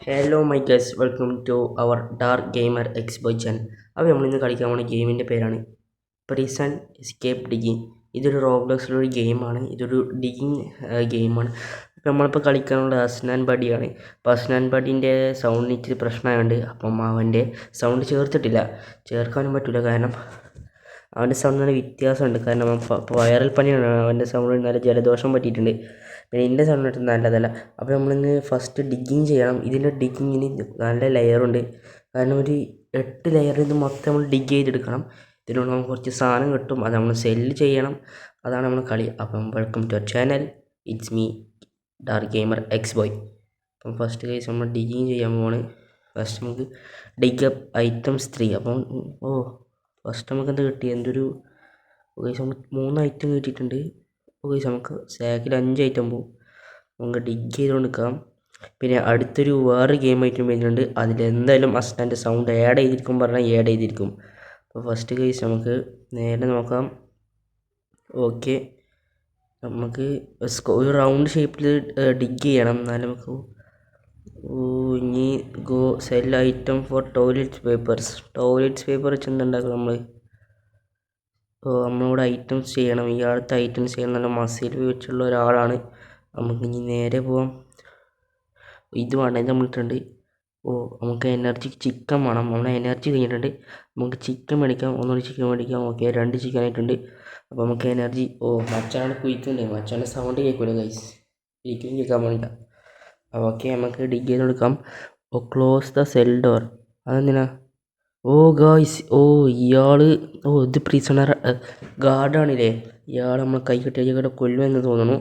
Hello my guys welcome to our dark gamer Xboy channel. അപ്പോൾ നമ്മളിന്ന് കളിക്കാൻ പോകുന്ന ഗെയിമിൻ്റെ പേരാണ് പ്രിസൺ എസ്കേപ്പ് ഡിഗിങ്. ഇതൊരു റോബ്ലോക്സിലൊരു ഗെയിമാണ്. ഇതൊരു ഡിഗിങ് ഗെയിമാണ്. അപ്പോൾ നമ്മളിപ്പോൾ കളിക്കാനുള്ള അസ്നാൻ ബഡിയാണ്. അപ്പോൾ അസ്നാൻ ബഡീൻ്റെ സൗണ്ടിന് ഇച്ചിരി പ്രശ്നമായതുകൊണ്ട് അപ്പം അവൻ്റെ സൗണ്ട് ചേർത്തിട്ടില്ല. ചേർക്കാനും പറ്റില്ല, കാരണം അവൻ്റെ സൗണ്ട് നല്ല വ്യത്യാസമുണ്ട്. കാരണം വൈറൽ പനിയാണ്, അവൻ്റെ സൗണ്ട് നല്ല ജലദോഷം പറ്റിയിട്ടുണ്ട്. പിന്നെ എൻ്റെ സൗണ്ട് ഇട്ട് നല്ലതല്ല. അപ്പോൾ നമ്മളിന്ന് ഫസ്റ്റ് ഡിഗിങ് ചെയ്യണം. ഇതിൻ്റെ ഡിഗിങ്ങിന് നല്ല ലെയറുണ്ട്. കാരണം ഒരു 8 ലെയർ ഇത് മൊത്തം നമ്മൾ ഡിഗ് ചെയ്തെടുക്കണം. ഇതിനോട് നമുക്ക് കുറച്ച് സാധനം കിട്ടും, അത് നമ്മൾ സെല്ല് ചെയ്യണം. അതാണ് നമ്മൾ കളി. അപ്പം welcome to our channel. It's me dark gamer x boy. അപ്പം ഫസ്റ്റ് കേസ് നമ്മൾ ഡിഗിങ് ചെയ്യാൻ പോവാണ്. ഫസ്റ്റ് നമുക്ക് ഡിഗ് അപ്പ് ഐറ്റംസ് 3. അപ്പം ഫസ്റ്റ് നമുക്ക് എന്ത് കിട്ടി, എന്തൊരു നമുക്ക് 3 ഐറ്റം കിട്ടിയിട്ടുണ്ട്. നമുക്ക് സാക്കിൽ 5 ഐറ്റം പോകും. നമുക്ക് ഡിഗ് ചെയ്തുകൊണ്ട് നിൽക്കാം. പിന്നെ അടുത്തൊരു വേറെ ഗെയിം ഐറ്റം വരുന്നുണ്ട്. അതിലെന്തായാലും അസ്നാൻ്റെ സൗണ്ട് ആഡ് ചെയ്തിരിക്കും, പറഞ്ഞാൽ ആഡ് ചെയ്തിരിക്കും. അപ്പോൾ ഫസ്റ്റ് കേസ് നമുക്ക് നേരെ നോക്കാം. ഓക്കെ, നമുക്ക് ഒരു റൗണ്ട് ഷേപ്പിൽ ഡിഗ് ചെയ്യണം. എന്നാലും നമുക്ക് ഇനി go sell item for toilet paper വെച്ച് എന്തുണ്ടാക്കും നമ്മൾ? നമ്മളിവിടെ ഐറ്റംസ് ചെയ്യണം. ഇയാളത്തെ ഐറ്റംസ് ചെയ്യണം. നല്ല മസിൽ വെച്ചുള്ള ഒരാളാണ്. നമുക്കിനി നേരെ പോവാം. ഇത് വേണ്ട, ഇത് നമ്മളിട്ടുണ്ട്. നമുക്ക് എനർജി ചിക്കൻ വേണം. നമ്മളെ എനർജി കഴിഞ്ഞിട്ടുണ്ട്. നമുക്ക് ചിക്കൻ മേടിക്കാം. ഒന്നുകൂടി ചിക്കൻ മേടിക്കാം. ഓക്കെ, 2 ചിക്കൻ ആയിട്ടുണ്ട്. അപ്പോൾ നമുക്ക് എനർജി മച്ചാണ് കുയിക്കുന്നുണ്ട്. മച്ചാൻ്റെ സൗണ്ട് കേൾക്കില്ല ഗൈസ്, ഒരിക്കലും കേൾക്കാൻ വേണ്ട. ഓക്കെ, നമുക്ക് ഡിഗ് ചെയ്ത് കൊടുക്കാം. Close the cell door. അതെന്തിനാ? ഗായ്സ്, ഇയാൾ ഇത് പ്രിസണർ ഗാർഡാണില്ലേ. ഇയാൾ നമ്മൾ കൈ കെട്ടിയ കൊല്ലുമെന്ന് തോന്നുന്നു.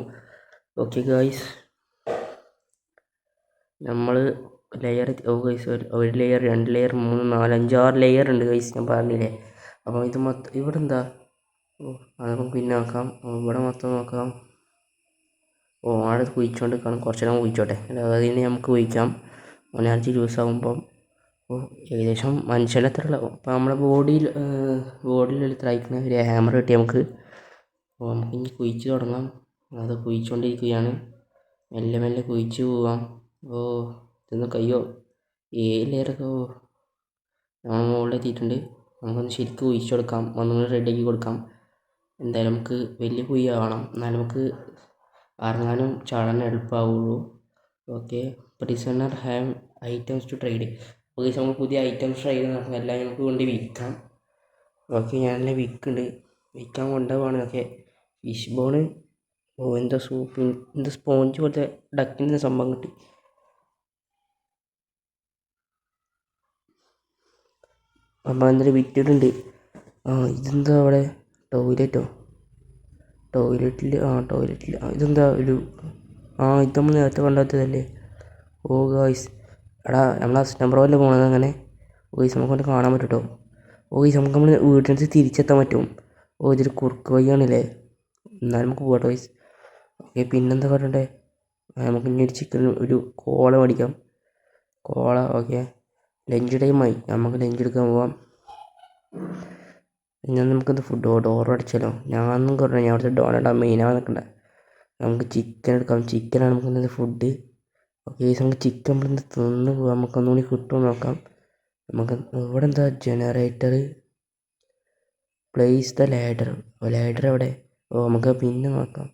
ഓക്കെ ഗായ്സ്, നമ്മൾ ലെയർ ഗൈസ്, ഒരു ലെയർ, 2 ലെയർ, 3, 4, 5, 6 ലെയർ ഉണ്ട് ഗൈസ്, ഞാൻ പറഞ്ഞില്ലേ. അപ്പോൾ ഇത് മൊത്തം ഇവിടെ എന്താ? അതൊക്കെ പിന്നെ നോക്കാം. ഇവിടെ മൊത്തം നോക്കാം. ആടെ കുഴിച്ചുകൊണ്ട് കാണും. കുറച്ച് നേരം കുഴിച്ചോട്ടെ, അതിന് നമുക്ക് കുഴിക്കാം. എനർജി യൂസ് ആകുമ്പം ഏകദേശം മനുഷ്യൻ്റെ അത്ര ഉള്ള. അപ്പോൾ നമ്മുടെ ബോഡിയിൽ എത്രയക്കുന്ന ഒരു ഹാമർ കിട്ടി നമുക്ക്. നമുക്ക് ഇനി കുഴിച്ച് തുടങ്ങാം. അത് കുഴിച്ചുകൊണ്ടിരിക്കുകയാണ്. മെല്ലെ മെല്ലെ കുഴിച്ച് പോവാം. ഇതൊന്ന് കയ്യോ 7 ലെയറൊക്കെ നമ്മൾ മുകളിലെത്തിയിട്ടുണ്ട്. നമുക്കൊന്ന് ശരിക്കും കുഴിച്ച് കൊടുക്കാം. ഒന്നുകൂടി റെഡിയാക്കി കൊടുക്കാം. എന്തായാലും നമുക്ക് വലിയ കുഴി ആവണം, എന്നാലും നമുക്ക് ഇറങ്ങാനും ചാടാനും എളുപ്പമാവുള്ളൂ. Okay, prisoner have items to trade. Okay, നമുക്ക് പുതിയ ഐറ്റംസ് ട്രൈ ചെയ്ത് നോക്കാം. എല്ലാം നമുക്ക് കൊണ്ട് വിൽക്കാം. ഓക്കെ, ഞാനെല്ലാം വിൽക്കാൻ കൊണ്ടുപോവാണ്. ഓക്കെ, ഫിഷ് ബോണ്, എന്താ സൂപ്പ്, എന്താ സ്പോഞ്ച് പോലത്തെ ഡക്കിൻ്റെ സംഭവം കിട്ടി. അപ്പം എന്തൊരു വിറ്റിട്ടുണ്ട്. ഇതെന്താ അവിടെ? ടോയ്ലറ്റിൽ ഇതെന്താ ഒരു ഇത് നമ്മൾ നേരത്തെ കണ്ടാത്തതല്ലേ? ഗായ്സ്, എടാ നമ്മൾ അസ്നാൻ ബ്രോയിലെ പോകണത് അങ്ങനെ. ഗായ്സ്, നമുക്ക് കാണാൻ പറ്റും കേട്ടോ. ഗായ്സ്, നമുക്ക് നമ്മൾ വീട്ടിൽ തിരിച്ചെത്താൻ പറ്റും. ഇതൊരു കുറുക്ക് വഴിയാണല്ലേ. എന്നാലും നമുക്ക് പോകട്ടോ ഗായ്സ്. ഓക്കെ, പിന്നെന്താ പറയണ്ടേ? നമുക്ക് ഇനി ഒരു ചിക്കൻ, ഒരു കോള മേടിക്കാം. ഓക്കെ, ലഞ്ച് ടൈമായി. നമുക്ക് ലഞ്ച് എടുക്കാൻ പോവാം. ഞാൻ നമുക്കെന്ത് ഡോർ അടിച്ചാലോ? ഞാനൊന്നും പറഞ്ഞാൽ ഞാൻ അവിടുത്തെ ഡോറിടാൻ മെയിനാണ് നിൽക്കണ്ട. നമുക്ക് ചിക്കൻ എടുക്കാം. ചിക്കനാണ് നമുക്ക് ഫുഡ്. ഓക്കെ, നമുക്ക് ചിക്കൻ ഇവിടെ തിന്ന് പോകാം. നമുക്ക് ഒന്നുകൂടി കിട്ടുമോ നോക്കാം. നമുക്ക് ഇവിടെ എന്താ ജനറേറ്റർ, പ്ലേസ് ദ ലാഡർ എവിടെ? നമുക്ക് പിന്നെ നോക്കാം.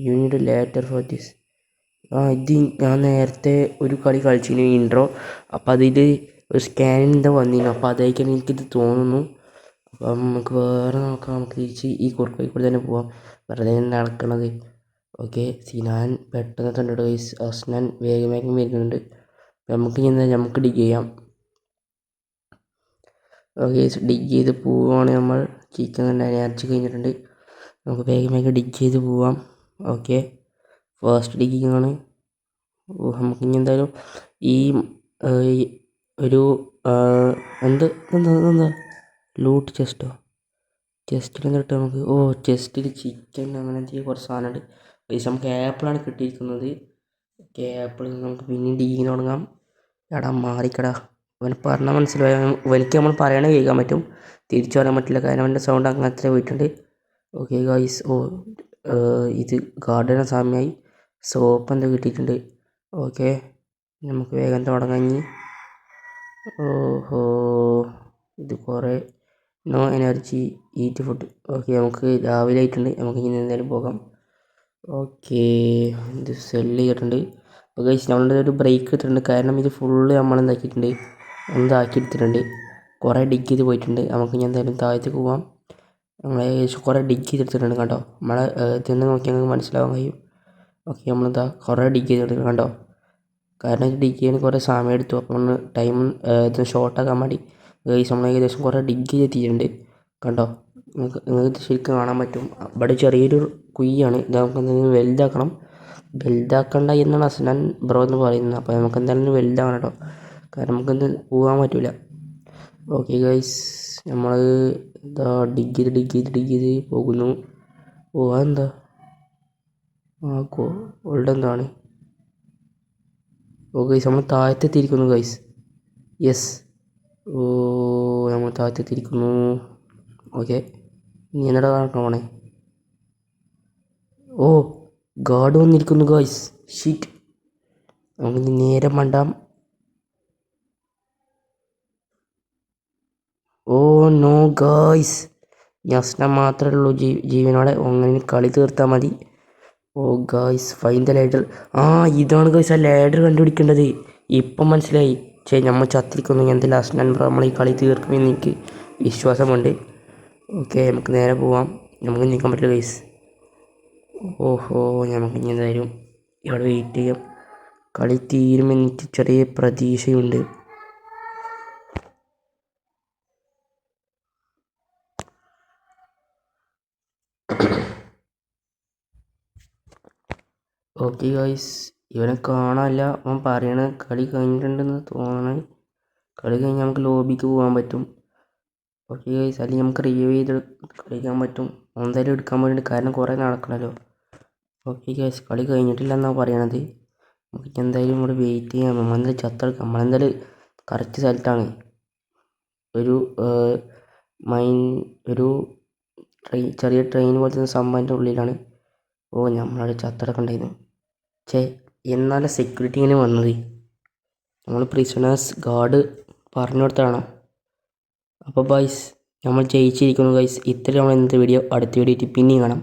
You need ladder for this. ഇത് ഞാൻ നേരത്തെ ഒരു കളി കളിച്ചിരുന്നു, ഇൻട്രോ. അപ്പോൾ അതിൽ ഒരു സ്കാനിങ് എന്താ വന്നിരുന്നു. അപ്പോൾ അതായിരിക്കും എനിക്കിത് തോന്നുന്നു. അപ്പം നമുക്ക് വേറെ നോക്കാം. നമുക്ക് തിരിച്ച് ഈ കുറുക്കയിൽ കൂടെ തന്നെ പോവാം. വെറുതെ നടക്കണത്. ഓക്കെ, സിനാൻ പെട്ടെന്ന് കണ്ടിട്ട് അസ്നാൻ വേഗം വരുന്നുണ്ട്. നമുക്ക് ഡിഗ് ചെയ്യാം. ഓക്കെ, ഡിഗ് ചെയ്ത് പോവുകയാണ് നമ്മൾ. ചിക്കൻ തന്നെ എനർജി കഴിഞ്ഞിട്ടുണ്ട്. നമുക്ക് വേഗം ഡിഗ് ചെയ്ത് പോവാം. ഓക്കെ, ഫസ്റ്റ് ഡിഗിങ് ആണ്. നമുക്കിനി എന്തായാലും ഈ ഒരു എന്താ ലൂട്ട് ചെസ്റ്റിൽ എന്നിട്ട് നമുക്ക് ചെസ്റ്റിൽ ചിക്കൻ അങ്ങനെ എന്തെങ്കിലും കുറച്ച് സാധനമുണ്ട്. പൈസ നമുക്ക് ആപ്പിളാണ് കിട്ടിയിരിക്കുന്നത്. ഓക്കെ, ആപ്പിളിൽ നിന്ന് നമുക്ക് പിന്നെയും ഡിഗിങ് തുടങ്ങാം. എടാ മാറിക്കടാ, അവന് പറഞ്ഞാൽ മനസ്സിലായി. അവനിക്ക് നമ്മൾ പറയണേ കേൾക്കാൻ പറ്റും, തിരിച്ചു പറയാൻ പറ്റില്ല, കാരണം അവൻ്റെ സൗണ്ട് അങ്ങനത്തെ പോയിട്ടുണ്ട്. ഓക്കെ ഗായ്സ്, ഇത് ഗാർഡൻ സമയമായി. സോപ്പ് എന്താ കിട്ടിയിട്ടുണ്ട്. ഓക്കെ, നമുക്ക് വേഗം തുടങ്ങാം. ഓഹോ, ഇത് കുറേ no energy eat food. Okay, നമുക്ക് രാവിലെ ആയിട്ടുണ്ട്. നമുക്ക് ഇനി എന്തായാലും പോകാം. ഓക്കെ, ഇത് സെല്ല് ചെയ്തിട്ടുണ്ട്. അപ്പോൾ ഗൈസ് നമ്മളുടെ ഒരു ബ്രേക്ക് എടുത്തിട്ടുണ്ട്. കാരണം ഇത് ഫുള്ള് നമ്മളെന്താക്കിയിട്ടുണ്ട്, എന്താക്കി എടുത്തിട്ടുണ്ട്. കുറേ ഡിഗ് ചെയ്ത് പോയിട്ടുണ്ട്. നമുക്ക് ഇനി എന്തായാലും താഴത്തേക്ക് പോകാം. നമ്മൾ ഏകദേശം കുറേ ഡിഗ് ചെയ്തെടുത്തിട്ടുണ്ട് കണ്ടോ. നമ്മളെ ഇതൊന്ന് നോക്കിയാൽ നമുക്ക് മനസ്സിലാവാൻ കഴിയും. ഓക്കെ, നമ്മളിതാ കുറേ ഡിഗ് ചെയ്തെടുത്തിട്ടുണ്ട് കണ്ടോ. കാരണം ഇത് ഡിഗ് ചെയ്യാൻ കുറേ സമയം എടുത്തു. അപ്പോൾ നമ്മൾ ടൈം ഇത് ഷോർട്ടാക്കാൻ വേണ്ടി ഗൈസ് നമ്മൾ ഏകദേശം കുറേ ഡിഗ് ചെയ്തെത്തിയിട്ടുണ്ട് കണ്ടോ. നിങ്ങൾക്ക് ശരിക്കും കാണാൻ പറ്റും. ഇവിടെ ചെറിയൊരു കുഴിയാണ്. ഇത് നമുക്ക് എന്തെങ്കിലും വലുതാക്കണം. വലുതാക്കണ്ട എന്നാണ് അസ്നാൻ ബ്രോ എന്ന് പറയുന്നത്. അപ്പോൾ നമുക്ക് എന്തായാലും വലുതാവണം കേട്ടോ. കാരണം നമുക്കെന്ത് പോകാൻ പറ്റില്ല. ഓക്കെ ഗൈസ്, നമ്മൾ എന്താ ഡിഗ് ചെയ്ത് പോകുന്നു. അതെന്താ ഗോൾഡ് എന്താണ്? ഓ ഗൈസ്, നമ്മൾ താഴത്തെത്തിയിരിക്കുന്നു ഗൈസ്. യെസ്, നമ്മൾ താഴത്തെത്തിയിരിക്കുന്നു. ഓക്കെ, ഇനി എന്നടാ പോണേ? ഓ, ഗാർഡ് വന്നിരിക്കുന്നു ഗൈസ്. ഷീറ്റ്, നമുക്ക് നേരെ മണ്ടാം. ഓ നോ ഗൈസ്, യസ്ന മാത്രമേ ഉള്ളൂ ജീവനോടെ. അങ്ങനെ കളി തീർത്താൽ മതി. ഓ ഗൈസ്, ഫൈൻ ദ ലാഡർ. ഇതാണ് ഗൈസ് ആ ലാഡർ കണ്ടുപിടിക്കേണ്ടത്. ഇപ്പം മനസ്സിലായി. നമ്മൾ ചത്തിരിക്കുന്നു. എന്തെങ്കിലും അസ്നാൻ ബ്രോ നമ്മൾ ഈ കളി തീർക്കുമെന്ന് എനിക്ക് വിശ്വാസമുണ്ട്. ഓക്കെ, നമുക്ക് നേരെ പോവാം. നമുക്ക് നിൽക്കാൻ പറ്റില്ല ഗൈസ്. ഓഹോ, നമുക്ക് ഇനി എന്തായാലും ഇവിടെ വെയിറ്റ് ചെയ്യാം. കളി തീരുമെന്ന് എനിക്ക് ചെറിയ പ്രതീക്ഷയുണ്ട്. ഓക്കെ ഗൈസ്, ഇവനെ കാണാനില്ല. അവൻ പറയണ കളി കഴിഞ്ഞിട്ടുണ്ടെന്ന് തോന്നണേ. കളി കഴിഞ്ഞാൽ നമുക്ക് ലോബിക്ക് പോകാൻ പറ്റും. ഓക്കെ ഗൈസ്, അല്ലെങ്കിൽ നമുക്ക് റിവൈവ് ചെയ്ത് കളിക്കാൻ പറ്റും. എന്തായാലും എടുക്കാൻ വേണ്ടിയിട്ട്, കാരണം കുറേ നടക്കണമല്ലോ. ഓക്കെ ഗൈസ്, കളി കഴിഞ്ഞിട്ടില്ല എന്നാണ് പറയണത്. നമുക്ക് എന്തായാലും ഇവിടെ വെയിറ്റ് ചെയ്യാം. നമ്മളെന്തായാലും ചത്തെടുക്കാം. നമ്മളെന്തായാലും കറക്റ്റ് സ്ഥലത്താണ്. ഒരു ഒരു ചെറിയ ട്രെയിൻ പോലത്തെ സംഭവത്തിൻ്റെ ഉള്ളിലാണ്. നമ്മളവിടെ ചത്തെടുക്കണ്ടായിരുന്നു. എന്നാലും സെക്യൂരിറ്റി ഇങ്ങനെ വന്നത് നമ്മൾ പ്രിസണേഴ്സ് ഗാർഡ് പറഞ്ഞു കൊടുത്തതാണോ? അപ്പോൾ ഗൈസ്, നമ്മൾ ജയിച്ചിരിക്കുന്നു ഗൈസ്. ഇത്രയും നമ്മൾ ഇന്നത്തെ വീഡിയോ. അടുത്ത വീഡിയോ പിന്നെയും കാണാം.